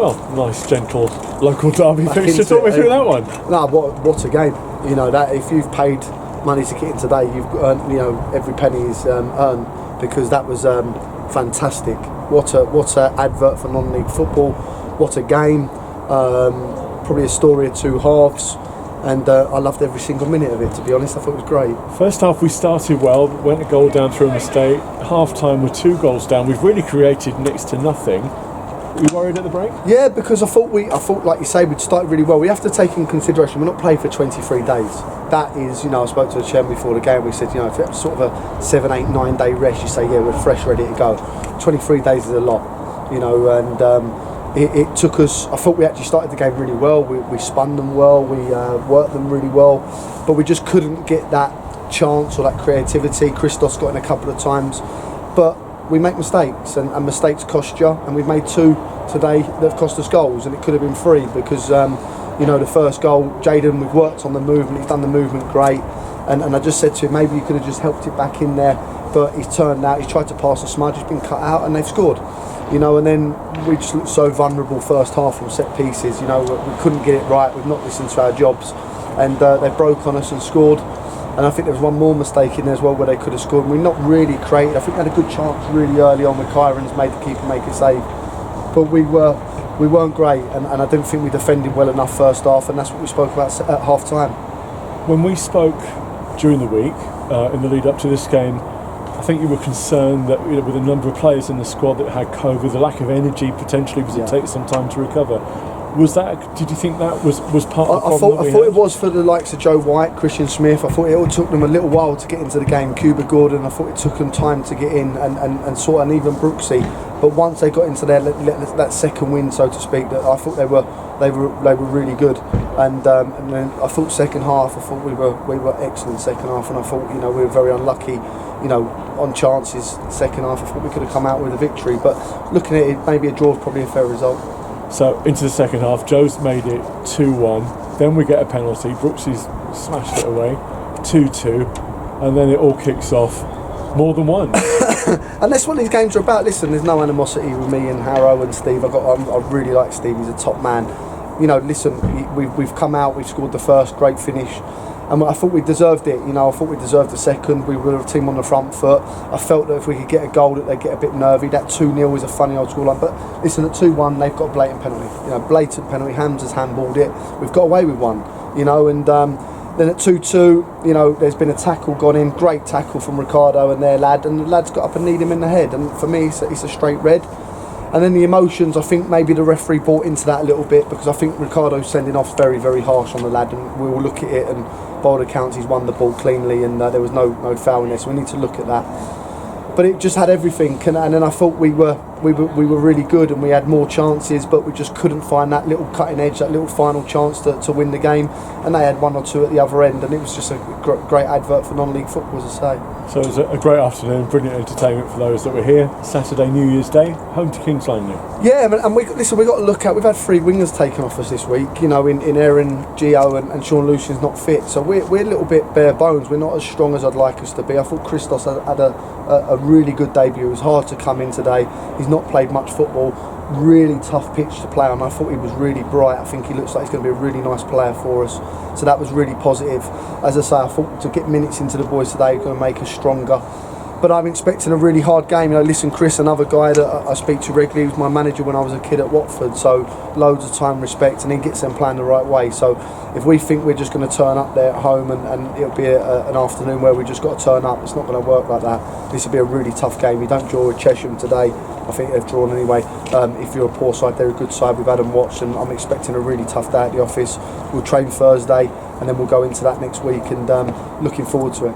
Well, nice, gentle local derby fixture. Talk me through that one. No, what a game. You know, that if you've paid money to get in today, you've earned, you know, every penny is earned, because that was fantastic. What a advert for non-league football. What a game. Probably a story of two halves. And I loved every single minute of it, to be honest. I thought it was great. First half we started well, went a goal down through a mistake. Half time we're 2 goals down. We've really created next to nothing. Were you worried at the break? Yeah, because I thought, like you say, we'd started really well. We have to take in consideration we're not playing for 23 days. That is, you know, I spoke to the chairman before the game. We said, you know, if it's sort of a 7, 8, 9 day rest, you say, yeah, we're fresh, ready to go. 23 days is a lot, you know, and it took us. I thought we actually started the game really well. We spun them well. We worked them really well, but we just couldn't get that chance or that creativity. Christos got in a couple of times, but we make mistakes, and mistakes cost you. And we've made 2 today that have cost us goals, and it could have been 3 because you know, the first goal, Jaden, we've worked on the movement. He's done the movement great, and I just said to him, maybe you could have just helped it back in there, but he's turned out. He's tried to pass a smudge. He's been cut out, and they've scored. You know, and then we just looked so vulnerable first half from set pieces. You know, we couldn't get it right. We've not listened to our jobs, and they broke on us and scored. And I think there was one more mistake in there as well where they could have scored. And we're not really created. I think they had a good chance really early on with Kyron's made the keeper make a save, but we weren't great, and I didn't think we defended well enough first half, and that's what we spoke about at half time. When we spoke during the week in the lead up to this game, I think you were concerned that, you know, with a number of players in the squad that had COVID, the lack of energy potentially because it takes some time to recover. Was that? Did you think that was part of the problem? I thought it was for the likes of Joe White, Christian Smith. I thought it all took them a little while to get into the game. Cuba Gordon, I thought it took them time to get in, and sort of, and even Brooksy. But once they got into that second win, so to speak, that I thought they were really good. And then I thought second half, I thought we were excellent second half, and I thought, you know, we were very unlucky, you know, on chances second half. I thought we could have come out with a victory, but looking at it, maybe a draw is probably a fair result. So into the second half, Joe's made it 2-1. Then we get a penalty. Brooksy's smashed it away, 2-2, and then it all kicks off. More than one. And that's what these games are about. Listen, there's no animosity with me and Harrow and Steve. I really like Steve. He's a top man. You know, listen, we've come out. We've scored the first, great finish. And I thought we deserved it. You know, I thought we deserved the second. We were a team on the front foot. I felt that if we could get a goal, that they'd get a bit nervy. That 2-0 is a funny old scoreline. But listen, at 2-1, they've got a blatant penalty. You know, blatant penalty. Hamza's handballed it. We've got away with one. You know, and then at 2-2, you know, there's been a tackle gone in. Great tackle from Ricardo and their lad. And the lad's got up and kneed him in the head. And for me, it's a straight red. And then the emotions, I think maybe the referee bought into that a little bit, because I think Ricardo's sending off very, very harsh on the lad, and we'll look at it, and by all accounts he's won the ball cleanly, and there was no foul in this. So we need to look at that. But it just had everything, and then I thought we were really good, and we had more chances, but we just couldn't find that little cutting edge, that little final chance to win the game. And they had 1 or 2 at the other end, and it was just a great advert for non-league football, as I say. So it was a great afternoon, brilliant entertainment for those that were here. Saturday, New Year's Day, home to Kings Langley. Yeah, and we got to look at. We've had 3 wingers taken off us this week. You know, in Aaron, Gio, and Sean Lucian's not fit, so we're a little bit bare bones. We're not as strong as I'd like us to be. I thought Christos had a really good debut. It was hard to come in today. He's not played much football. Really tough pitch to play on. I thought he was really bright. I think he looks like he's going to be a really nice player for us. So that was really positive. As I say, I thought to get minutes into the boys today is going to make us stronger. But I'm expecting a really hard game. You know, listen, Chris, another guy that I speak to regularly, he was my manager when I was a kid at Watford. So loads of time, respect, and he gets them playing the right way. So if we think we're just going to turn up there at home and it'll be an afternoon where we just got to turn up, it's not going to work like that. This will be a really tough game. You don't draw with Chesham today. I think they've drawn anyway. If you're a poor side, they're a good side. We've had them watched, and I'm expecting a really tough day at the office. We'll train Thursday, and then we'll go into that next week, and looking forward to it.